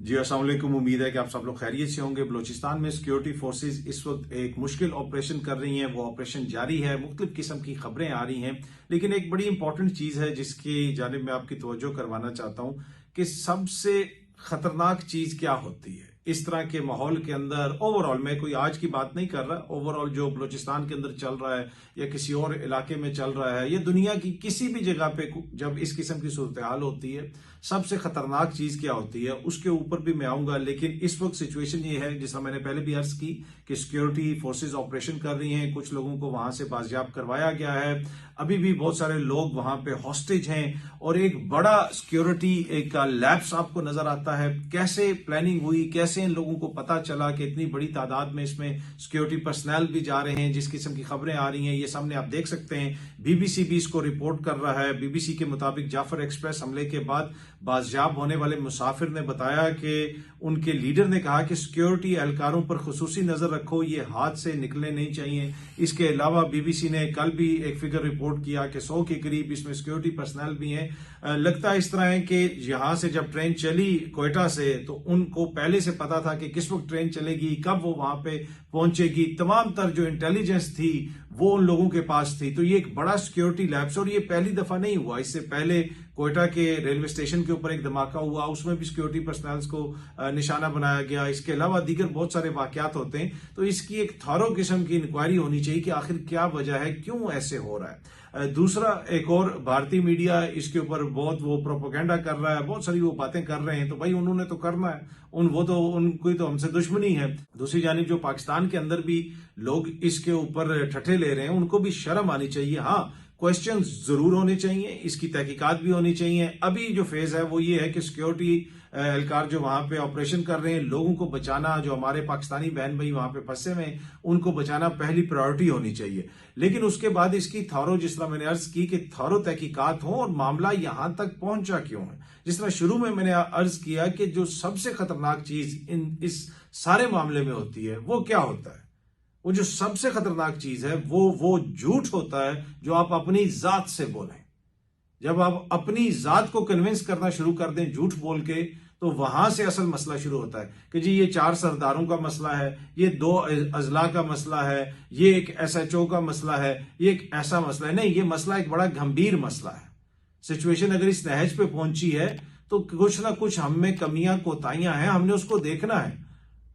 जी अस्सलाम वालेकुम। उम्मीद है कि आप सब लोग खैरियत से होंगे। बलूचिस्तान में सिक्योरिटी फोर्सेस इस वक्त एक मुश्किल ऑपरेशन कर रही हैं। वो ऑपरेशन जारी है, मुख्तलिफ किस्म की खबरें आ रही हैं, लेकिन एक बड़ी इंपॉर्टेंट चीज है जिसकी जानिब मैं आपकी तवज्जो करवाना चाहता हूं कि सबसे खतरनाक चीज क्या होती है इस तरह के माहौल के अंदर। ओवरऑल मैं कोई आज की बात नहीं कर रहा, ओवरऑल जो बलूचिस्तान के अंदर चल रहा है या किसी और इलाके में चल रहा है या दुनिया की किसी भी जगह पे जब इस किस्म की सूरत हाल होती है, सबसे खतरनाक चीज क्या होती है उसके ऊपर भी मैं आऊंगा। लेकिन इस वक्त सिचुएशन ये है, जिसका मैंने पहले भी अर्ज की, कि सिक्योरिटी फोर्सेस ऑपरेशन कर रही हैं। कुछ लोगों को वहां से बाजियाब करवाया गया है। अभी भी बहुत सारे लोग वहां पे हॉस्टेज हैं और एक बड़ा सिक्योरिटी एक लैप्स आपको नजर आता है। कैसे प्लानिंग हुई, कैसे इन लोगों को पता चला कि इतनी बड़ी तादाद में इसमें सिक्योरिटी पर्सनल भी जा रहे हैं। जिस किस्म की खबरें आ रही हैं ये सामने आप देख सकते हैं। बीबीसी भी इसको रिपोर्ट कर रहा है। बीबीसी के मुताबिक जाफर एक्सप्रेस हमले के बाद बाजियाब होने वाले मुसाफिर ने बताया कि उनके लीडर ने कहा कि सिक्योरिटी एहलकारों पर खुसूसी नजर रखो, ये हाथ से निकलने नहीं चाहिए। इसके अलावा बीबीसी ने कल भी एक फिगर रिपोर्ट किया कि 100 के करीब इसमें सिक्योरिटी पर्सनल भी हैं। लगता इस तरह है कि यहां से जब ट्रेन चली क्वेटा से, तो उनको पहले से पता था कि किस वक्त ट्रेन चलेगी, कब वो वहां पे पहुंचेगी। तमाम तर जो इंटेलिजेंस थी वो उन लोगों के पास थी। तो ये एक बड़ा सिक्योरिटी लैप्स, और ये पहली दफा नहीं हुआ। इससे पहले क्वेटा के रेलवे स्टेशन के ऊपर एक धमाका हुआ, उसमें भी सिक्योरिटी पर्सनल्स को निशाना बनाया गया। इसके अलावा दीगर बहुत सारे वाकयात होते हैं। तो इसकी एक थॉरो किस्म की इंक्वायरी होनी चाहिए कि आखिर क्या वजह है, क्यों ऐसे हो रहा है। दूसरा, एक और भारतीय मीडिया इसके ऊपर बहुत वो प्रोपोगेंडा कर रहा है, बहुत सारी वो बातें कर रहे हैं। तो भाई उन्होंने तो करना है, उनकी तो हमसे दुश्मनी है। दूसरी जानिब जो पाकिस्तान के अंदर भी लोग इसके ऊपर ठट्ठे ले रहे हैं, उनको भी शर्म आनी चाहिए। हाँ, क्वेश्चन जरूर होने चाहिए, इसकी तहकीकात भी होनी चाहिए। अभी जो फेज है वो ये है कि सिक्योरिटी एहलकार जो वहां पे ऑपरेशन कर रहे हैं, लोगों को बचाना, जो हमारे पाकिस्तानी बहन भाई वहां पे फंसे हुए हैं उनको बचाना पहली प्रायोरिटी होनी चाहिए। लेकिन उसके बाद इसकी थॉरो, जिस तरह मैंने अर्ज की कि थॉरो तहकीकात हो और मामला यहां तक पहुंचा क्यों है। जिस तरह शुरू में मैंने अर्ज किया कि जो सबसे खतरनाक चीज इस सारे मामले में होती है वो क्या होता है। वो जो सबसे खतरनाक चीज है वो झूठ होता है जो आप अपनी जात से बोलें। जब आप अपनी जात को कन्विंस करना शुरू कर दें झूठ बोल के, तो वहां से असल मसला शुरू होता है कि जी ये 4 सरदारों का मसला है, ये 2 अजला का मसला है, ये एक SHO का मसला है, ये एक ऐसा मसला है। नहीं, ये मसला एक बड़ा गंभीर मसला है। सिचुएशन अगर इस नहज पे पहुंची है तो कुछ ना कुछ हम में कमियां कोताहियां हैं, हमने उसको देखना है।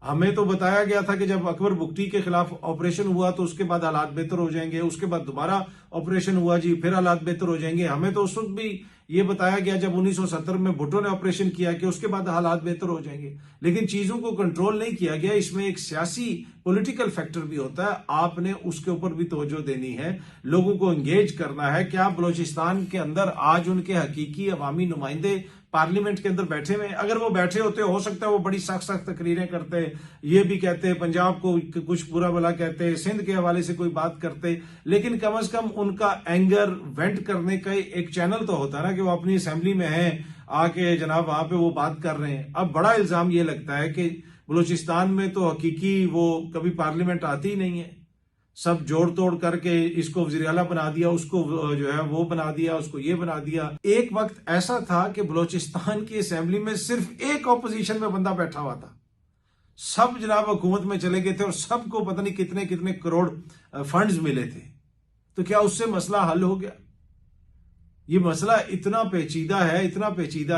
हमें तो बताया गया था कि जब अकबर बुगटी के खिलाफ ऑपरेशन हुआ तो उसके बाद हालात बेहतर हो जाएंगे, उसके बाद दोबारा ऑपरेशन हुआ जी, फिर हालात बेहतर हो जाएंगे। हमें तो उस वक्त भी ये बताया गया जब 1970 में भुट्टो ने ऑपरेशन किया कि उसके बाद हालात बेहतर हो जाएंगे। लेकिन चीजों को कंट्रोल नहीं किया गया। इसमें एक सियासी पॉलिटिकल फैक्टर भी होता है, आपने उसके ऊपर भी तवज्जो देनी है, लोगों को एंगेज करना है। क्या बलूचिस्तान के अंदर आज उनके हकीकी अवामी नुमाइंदे पार्लियामेंट के अंदर बैठे हुए? अगर वो बैठे होते, हो सकता है वो बड़ी सख्त सख्त तकरीरें करते, ये भी कहते पंजाब को कुछ बुरा भला कहते, सिंध के हवाले से कोई बात करते, लेकिन कम से कम उनका एंगर वेंट करने का एक चैनल तो होता है ना कि वो अपनी असेंबली में है, आके जनाब वहां पे वो बात कर रहे हैं। अब बड़ा इल्जाम ये लगता है कि बलूचिस्तान में तो हकीकी वो कभी पार्लियामेंट आती ही नहीं है। सब जोड़ तोड़ करके इसको वज़ीर आला बना दिया, उसको जो है वो बना दिया, उसको ये बना दिया। एक वक्त ऐसा था कि बलूचिस्तान की असेंबली में सिर्फ एक ऑपोजिशन में बंदा बैठा हुआ था, सब जनाब हुकूमत में चले गए थे और सबको पता नहीं कितने कितने करोड़ फंड्स मिले थे। तो क्या उससे मसला हल हो गया? ये मसला इतना पेचीदा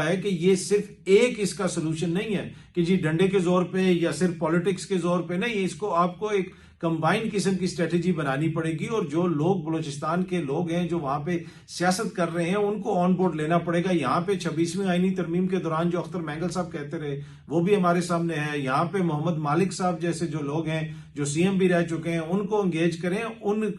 है कि ये सिर्फ एक इसका सोल्यूशन नहीं है कि जी डंडे के जोर पे या सिर्फ पॉलिटिक्स के जोर पे नहीं। इसको आपको एक कंबाइंड किस्म की स्ट्रेटेजी बनानी पड़ेगी, और जो लोग बलूचिस्तान के लोग हैं जो वहां पे सियासत कर रहे हैं उनको ऑन बोर्ड लेना पड़ेगा। यहाँ पे 26वीं आईनी तरमीम के दौरान जो अख्तर मैंगल साहब कहते रहे वो भी हमारे सामने है। यहाँ पे मोहम्मद मालिक साहब जैसे जो लोग हैं जो CM भी रह चुके हैं उनको एंगेज करें,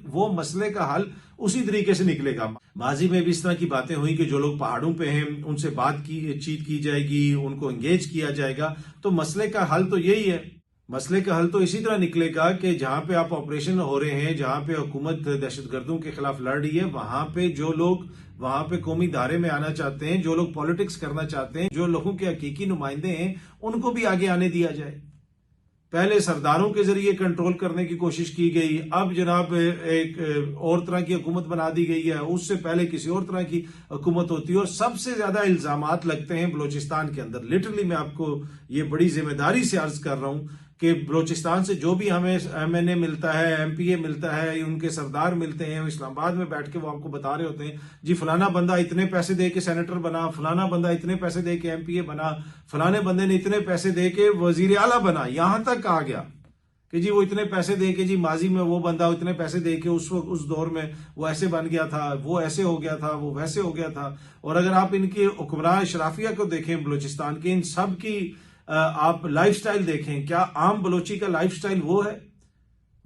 वो मसले का हल उसी तरीके से निकलेगा। माजी में भी इस तरह की बातें हुई कि जो लोग पहाड़ों पे हैं उनसे बातचीत की जाएगी, उनको एंगेज किया जाएगा। तो मसले का हल तो यही है। मसले का हल तो इसी तरह निकलेगा कि जहां पे आप ऑपरेशन हो रहे हैं, जहां पे हुकूमत दहशतगर्दों के खिलाफ लड़ रही है, वहां पे जो लोग वहां पे कौमी धारे में आना चाहते हैं, जो लोग पॉलिटिक्स करना चाहते हैं, जो लोगों के हकीकी नुमाइंदे हैं, उनको भी आगे आने दिया जाए। पहले सरदारों के जरिए कंट्रोल करने की कोशिश की गई, अब जनाब एक और तरह की हुकूमत बना दी गई है, उससे पहले किसी और तरह की हुकूमत होती है। और सबसे ज्यादा इल्जामात लगते हैं बलोचिस्तान के अंदर। लिटरली मैं आपको ये बड़ी जिम्मेदारी से अर्ज कर रहा हूं कि बलोचिस्तान से जो भी हमें MNA मिलता है, MPA मिलता है, उनके सरदार मिलते हैं, इस्लामाबाद में बैठ के वो आपको बता रहे होते हैं जी फलाना बंदा इतने पैसे दे के सेनेटर बना, फलाना बंदा इतने पैसे दे के MPA बना, फलाने बंदे ने इतने पैसे दे के वजीर आला बना। यहां तक आ गया कि जी वो इतने पैसे दे के जी माजी में वो बंदा इतने पैसे दे के उस दौर में वो ऐसे बन गया था, वो ऐसे हो गया था, वो वैसे हो गया था। और अगर आप इनके हुक्मरान शराफिया को देखें बलूचिस्तान के, इन सब की आप लाइफस्टाइल देखें, क्या आम बलोची का लाइफस्टाइल वो है?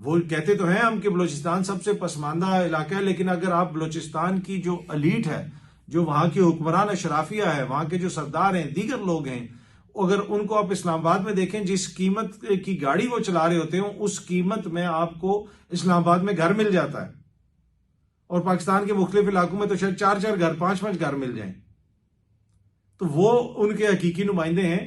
वो कहते तो हैं हम कि बलूचिस्तान सबसे पसमानदा इलाका है, लेकिन अगर आप बलूचिस्तान की जो एलीट है, जो वहां की हुक्मरान शराफिया है, वहां के जो सरदार हैं, दीगर लोग हैं, अगर उनको आप इस्लामाबाद में देखें, जिस कीमत की गाड़ी वो चला रहे होते हैं उस कीमत में आपको इस्लामाबाद में घर मिल जाता है। और पाकिस्तान के मुख्तलिफ इलाकों में तो शायद 4-4 घर, 5-5 घर मिल जाएं। तो वो उनके हकीकी नुमाइंदे हैं।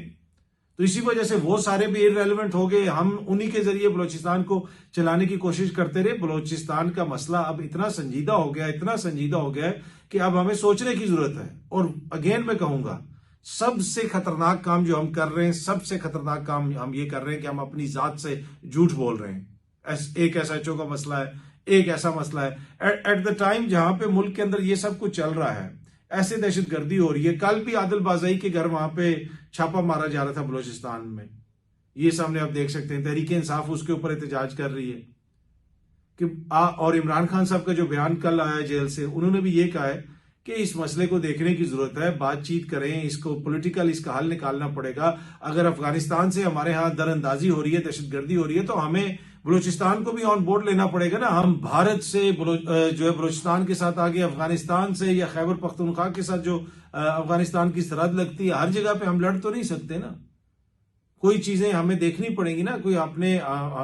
तो इसी वजह से वो सारे भी इररेलेवेंट हो गए। हम उन्हीं के जरिए बलूचिस्तान को चलाने की कोशिश करते रहे। बलूचिस्तान का मसला अब इतना संजीदा हो गया, इतना संजीदा हो गया है कि अब हमें सोचने की जरूरत है। और अगेन मैं कहूंगा, सबसे खतरनाक काम जो हम कर रहे हैं, सबसे खतरनाक काम हम ये कर रहे हैं कि हम अपनी जात से झूठ बोल रहे हैं। एक SHO का मसला है, एक ऐसा मसला है एट द टाइम जहां पे मुल्क के अंदर ये सब कुछ चल रहा है, ऐसे दहशतगर्दी हो रही है। कल भी आदिल बाज़ाई के घर वहां पे छापा मारा जा रहा था बलूचिस्तान में, ये सामने आप देख सकते हैं। तहरीक इंसाफ उसके ऊपर एहतजाज कर रही है कि और इमरान खान साहब का जो बयान कल आया जेल से, उन्होंने भी ये कहा है कि इस मसले को देखने की जरूरत है, बातचीत करें, इसको पॉलिटिकल इसका हल निकालना पड़ेगा। अगर अफगानिस्तान से हमारे यहाँ दरअंदाजी हो रही है, दहशतगर्दी हो रही है, तो हमें बलूचिस्तान को भी ऑन बोर्ड लेना पड़ेगा ना। हम भारत से जो है बलूचिस्तान के साथ आगे, अफगानिस्तान से या खैबर पख्तूनख्वा के साथ जो अफगानिस्तान की सरहद लगती है, हर जगह पे हम लड़ तो नहीं सकते ना। कोई चीजें हमें देखनी पड़ेंगी ना, कोई अपने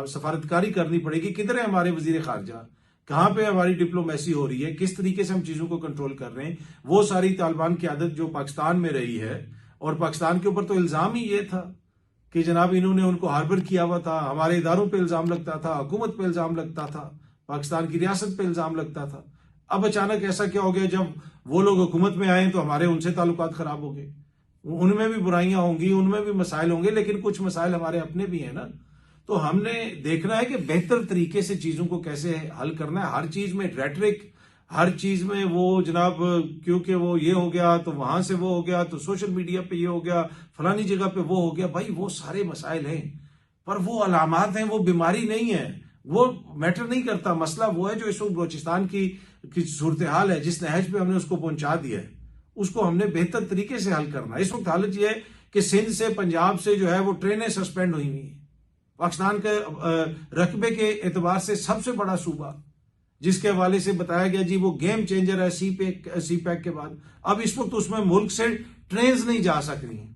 सफारतकारी करनी पड़ेगी। किधर है हमारे वजीर खारजा, कहां पे हमारी डिप्लोमेसी हो रही है, किस तरीके से हम चीजों को कंट्रोल कर रहे हैं। वो सारी तालिबान की आदत जो पाकिस्तान में रही है, और पाकिस्तान के ऊपर तो इल्जाम ही ये था कि जनाब इन्होंने उनको हार्बर किया हुआ था, हमारे इदारों पे इल्जाम लगता था, हुकूमत पे इल्जाम लगता था, पाकिस्तान की रियासत पे इल्जाम लगता था। अब अचानक ऐसा क्या हो गया, जब वो लोग हुकूमत में आए तो हमारे उनसे ताल्लुकात खराब हो गए। उनमें भी बुराइयां होंगी, उनमें भी मसाइल होंगे, लेकिन कुछ मसाइल हमारे अपने भी हैं ना। तो हमने देखना है कि बेहतर तरीके से चीजों को कैसे हल करना है। हर चीज में रेटरिक, हर चीज में वो जनाब क्योंकि वो ये हो गया तो वहां से वो हो गया, तो सोशल मीडिया पे ये हो गया, फलानी जगह पे वो हो गया। भाई वो सारे मसाइल हैं, पर वो अलामात हैं, वो बीमारी नहीं है, वो मैटर नहीं करता। मसला वो है जो इस वक्त बलूचिस्तान की सूरत हाल है, जिस नहज पे हमने उसको पहुंचा दिया है, उसको हमने बेहतर तरीके से हल करना है। इस वक्त हालत यह है कि सिंध से, पंजाब से जो है वो ट्रेनें सस्पेंड हुई हुई हैं। पाकिस्तान के रकबे के एतबार से सबसे बड़ा सूबा, जिसके हवाले से बताया गया जी वो गेम चेंजर है सी पैक के बाद, अब इस वक्त उसमें मुल्क से ट्रेन नहीं जा सक रही हैं।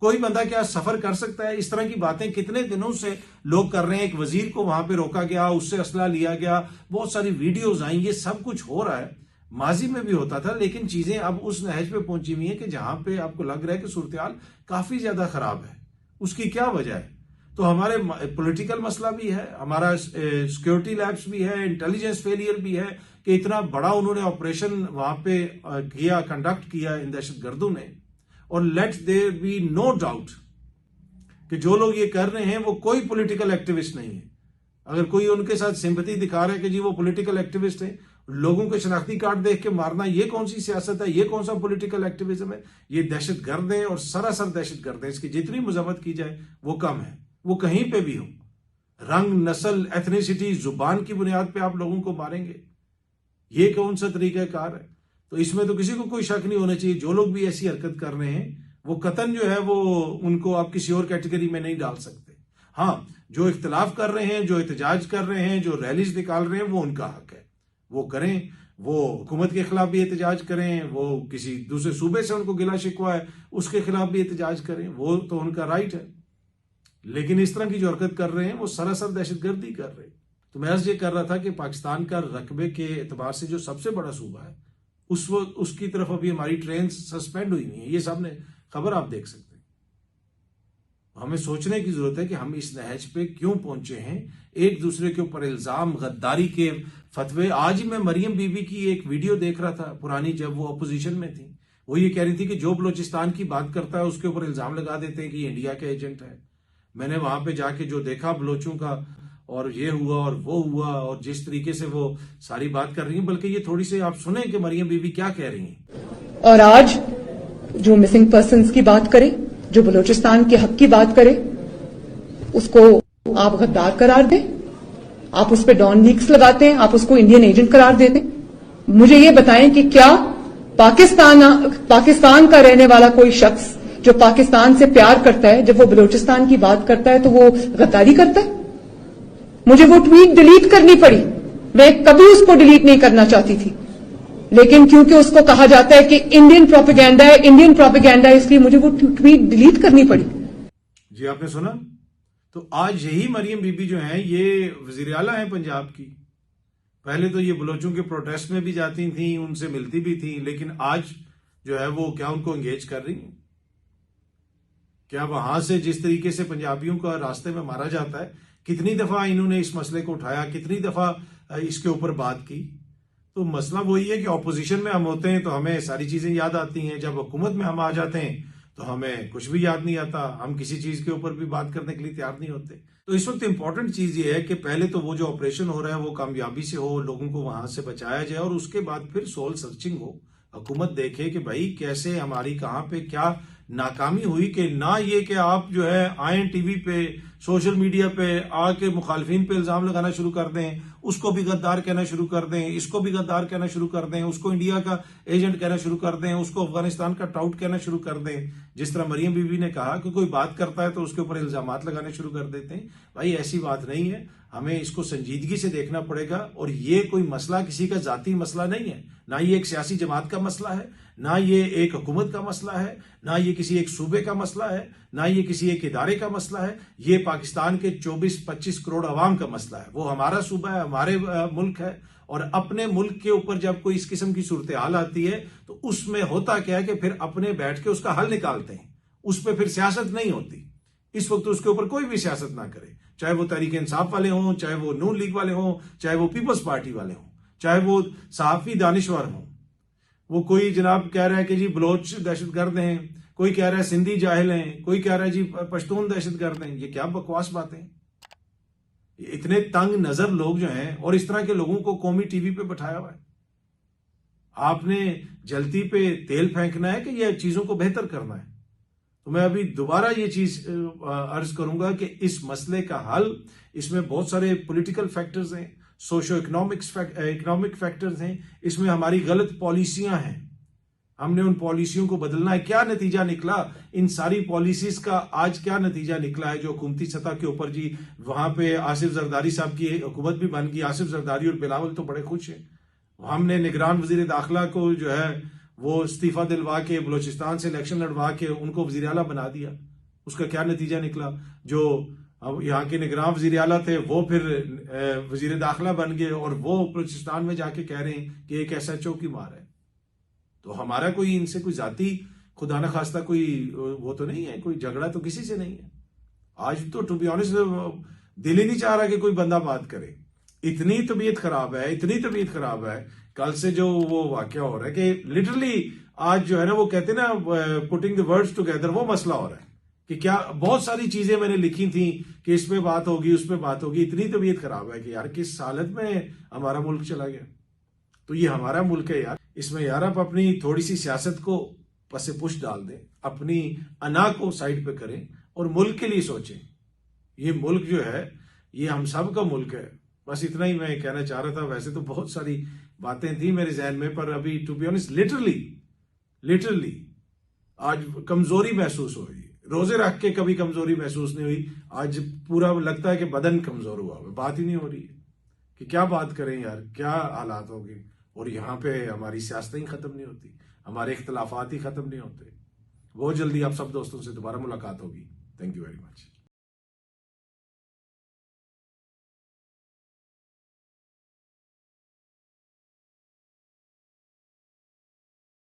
कोई बंदा क्या सफर कर सकता है? इस तरह की बातें कितने दिनों से लोग कर रहे हैं। एक वजीर को वहां पे रोका गया, उससे असला लिया गया, बहुत सारी वीडियोज आई, ये सब कुछ हो रहा है। माजी में भी होता था, लेकिन चीजें अब उस नहज पे पहुंची हुई है कि जहां पे आपको लग रहा है कि सूरत हाल काफी ज्यादा खराब है। उसकी क्या वजह है? तो हमारे पॉलिटिकल मसला भी है, हमारा सिक्योरिटी लैब्स भी है, इंटेलिजेंस फेलियर भी है कि इतना बड़ा उन्होंने ऑपरेशन वहां पे किया, कंडक्ट किया इन दहशतगर्दों ने। और let there be no doubt कि जो लोग ये कर रहे हैं वो कोई पॉलिटिकल एक्टिविस्ट नहीं है। अगर कोई उनके साथ सिंपैथी दिखा रहा है कि जी वो पॉलिटिकल एक्टिविस्ट है, लोगों के शनाख्ती कार्ड देख के मारना, ये कौन सी सियासत है? ये कौन सा पॉलिटिकल एक्टिविज्म है? ये दहशतगर्द है और सरासर दहशतगर्द है। इसकी जितनी मजम्मत की जाए वो कम है। वो कहीं पे भी हो, रंग, नस्ल, एथनिसिटी, जुबान की बुनियाद पे आप लोगों को मारेंगे, ये कौन सा तरीकाकार है? तो इसमें तो किसी को कोई शक नहीं होना चाहिए। जो लोग भी ऐसी हरकत कर रहे हैं वो कतन जो है वो उनको आप किसी और कैटेगरी में नहीं डाल सकते। हाँ, जो इख्तिलाफ कर रहे हैं, जो एहतजाज कर रहे हैं, जो रैलीज निकाल रहे हैं, वो उनका हक है, वो करें। वो हुकूमत के खिलाफ भी एहतजाज करें, वो किसी दूसरे सूबे से उनको गिला शिकवा है उसके खिलाफ भी एहतजाज करें, वो तो उनका राइट है। लेकिन इस तरह की जो हरकत कर रहे हैं वो सरासर दहशतगर्दी कर रहे हैं। तो मैं अर्ज ये कर रहा था कि पाकिस्तान का रकबे के एतबार से जो सबसे बड़ा सूबा है, उसकी तरफ अभी हमारी ट्रेन सस्पेंड हुई हुई है। ये सामने खबर आप देख सकते हैं। हमें सोचने की जरूरत है कि हम इस नहज पे क्यों पहुंचे हैं। एक दूसरे के ऊपर इल्जाम, गद्दारी के फतवे। आज ही मैं मरियम बीबी की एक वीडियो देख रहा था पुरानी, जब वो अपोजिशन में थी। वो ये कह रही थी कि जो बलोचिस्तान की बात करता है उसके ऊपर इल्जाम लगा देते हैं कि ये इंडिया के एजेंट है। मैंने वहां पे जाके जो देखा बलोचों का, और ये हुआ और वो हुआ, और जिस तरीके से वो सारी बात कर रही है, बल्कि ये थोड़ी सी आप सुने कि मरियम बीबी क्या कह रही हैं। और आज जो मिसिंग पर्सन्स की बात करे, जो बलूचिस्तान के हक की बात करे, उसको आप गद्दार करार दें, आप उस पर डॉन लीक्स लगाते हैं, आप उसको इंडियन एजेंट करार देते हैं। मुझे ये बताएं कि क्या पाकिस्तान का रहने वाला कोई शख्स जो पाकिस्तान से प्यार करता है, जब वो बलूचिस्तान की बात करता है तो वो गद्दारी करता है? मुझे वो ट्वीट डिलीट करनी पड़ी। मैं कभी उसको डिलीट नहीं करना चाहती थी, लेकिन क्योंकि उसको कहा जाता है कि इंडियन प्रोपेगेंडा है, इसलिए मुझे वो ट्वीट डिलीट करनी पड़ी। जी, आपने सुना। तो आज यही मरियम बीबी जो है, ये वजीर आला है पंजाब की। पहले तो ये बलोचों के प्रोटेस्ट में भी जाती थी, उनसे मिलती भी थी, लेकिन आज जो है वो क्या उनको एंगेज कर रही हैं? क्या वहां से जिस तरीके से पंजाबियों का रास्ते में मारा जाता है, कितनी दफा इन्होंने इस मसले को उठाया, कितनी दफा इसके ऊपर बात की। तो मसला वही है कि ऑपोजिशन में हम होते हैं तो हमें सारी चीजें याद आती हैं, जब हुकूमत में हम आ जाते हैं तो हमें कुछ भी याद नहीं आता, हम किसी चीज के ऊपर भी बात करने के लिए तैयार नहीं होते। तो इस वक्त इंपॉर्टेंट चीज ये है कि पहले तो वो जो ऑपरेशन हो रहा है वो कामयाबी से हो, लोगों को वहां से बचाया जाए, और उसके बाद फिर सोल सर्चिंग हो। हुकूमत देखे कि भाई कैसे हमारी कहां पे क्या नाकामी हुई, कि ना ये कि आप जो है आए टीवी पे, सोशल मीडिया पे आके मुखालफिन पे इल्जाम लगाना शुरू कर दें, उसको भी गद्दार कहना शुरू कर दें, इसको भी गद्दार कहना शुरू कर दें, उसको इंडिया का एजेंट कहना शुरू कर दें, उसको अफगानिस्तान का टाउट कहना शुरू कर दें। जिस तरह मरियम बीबी ने कहा कि कोई बात करता है तो उसके ऊपर इल्जामात लगाने शुरू कर देते हैं। भाई ऐसी बात नहीं है, हमें इसको संजीदगी से देखना पड़ेगा। और ये कोई मसला किसी का जाती मसला नहीं है, ना ये एक सियासी जमात का मसला है, ना ये एक हुकूमत का मसला है, ना ये किसी एक सूबे का मसला है, ना ये किसी एक इदारे का मसला है। ये पाकिस्तान के 24-25 करोड़ अवाम का मसला है। वो हमारा सूबा है, हमारे मुल्क है, और अपने मुल्क के ऊपर जब कोई इस किस्म की सूरत हाल आती है तो उसमें होता क्या है कि फिर अपने बैठ के उसका हल निकालते हैं, उस पर फिर सियासत नहीं होती। इस वक्त उसके ऊपर कोई भी सियासत ना करे, चाहे वो तहरीक इंसाफ वाले हों, चाहे वो नून लीग वाले हों, चाहे वो पीपल्स पार्टी वाले हों, चाहे वो सहाफी दानिश्वर हों। वो कोई जनाब कह रहा है कि जी बलोच दहशतगर्द हैं, कोई कह रहा है सिंधी जाहिल हैं, कोई कह रहा है जी पश्तून दहशतगर्द हैं। ये क्या बकवास बातें हैं? इतने तंग नजर लोग जो हैं, और इस तरह के लोगों को कौमी टीवी पे बैठाया हुआ है। आपने जलती पे तेल फेंकना है कि ये चीजों को बेहतर करना है? तो मैं अभी दोबारा ये चीज अर्ज करूंगा कि इस मसले का हल, इसमें बहुत सारे पॉलिटिकल फैक्टर्स हैं, सोशो इकोनॉमिक फैक्टर्स हैं, इसमें हमारी गलत पॉलिसियां हैं, हमने उन पॉलिसियों को बदलना है। क्या नतीजा निकला इन सारी पॉलिसीज का? आज क्या नतीजा निकला है जो हुकूमती सतह के ऊपर, जी वहां पे आसिफ जरदारी साहब की हुकूमत भी बन गई, आसिफ जरदारी और बिलावल तो बड़े खुश हैं। हमने निगरान वजीर दाखिला को जो है वो इस्तीफा दिलवा के, बलोचिस्तान से इलेक्शन लड़वा के उनको वजीर आला बना दिया। उसका क्या नतीजा निकला? जो अब यहाँ के निगरान वजीर आला थे वो फिर वजीर दाखिला बन गए, और वो बलोचिस्तान में जाके कह रहे हैं कि एक SHO की मार है। तो हमारा कोई इनसे कोई जाती खुदा न खास्ता कोई वो तो नहीं है, कोई झगड़ा तो किसी से नहीं है। आज तो टू बी ऑनेस्ट दिल ही नहीं चाह रहा कि कोई बंदा बात करे। इतनी तबीयत खराब है, इतनी तबीयत खराब है। कल से जो वो वाकया हो रहा है कि लिटरली आज जो है ना, वो कहते हैं ना पुटिंग द वर्ड्स टुगेदर, वो मसला हो रहा है कि क्या बहुत सारी चीजें मैंने लिखी थी कि इस पे बात होगी, उस पे बात होगी। इतनी तबीयत खराब है कि यार किस हालत में हमारा मुल्क चला गया। तो ये हमारा मुल्क है यार, इसमें यार आप अपनी थोड़ी सी सियासत को पसे पुश डाल दें, अपनी अना को साइड पे करें और मुल्क के लिए सोचें। ये मुल्क जो है ये हम सब का मुल्क है। बस इतना ही मैं कहना चाह रहा था। वैसे तो बहुत सारी बातें थी मेरे जहन में, पर अभी टू बी ऑनेस्ट लिटरली आज कमजोरी महसूस हो रही है। रोजे रख के कभी कमजोरी महसूस नहीं हुई, आज पूरा लगता है कि बदन कमजोर हुआ। बात ही नहीं हो रही है कि क्या बात करें यार, क्या हालात होंगे। और यहाँ पे हमारी सियासतें ही खत्म नहीं होती, हमारे इख्तलाफात ही खत्म नहीं होते। बहुत जल्दी आप सब दोस्तों से दोबारा मुलाकात होगी। Thank you very much.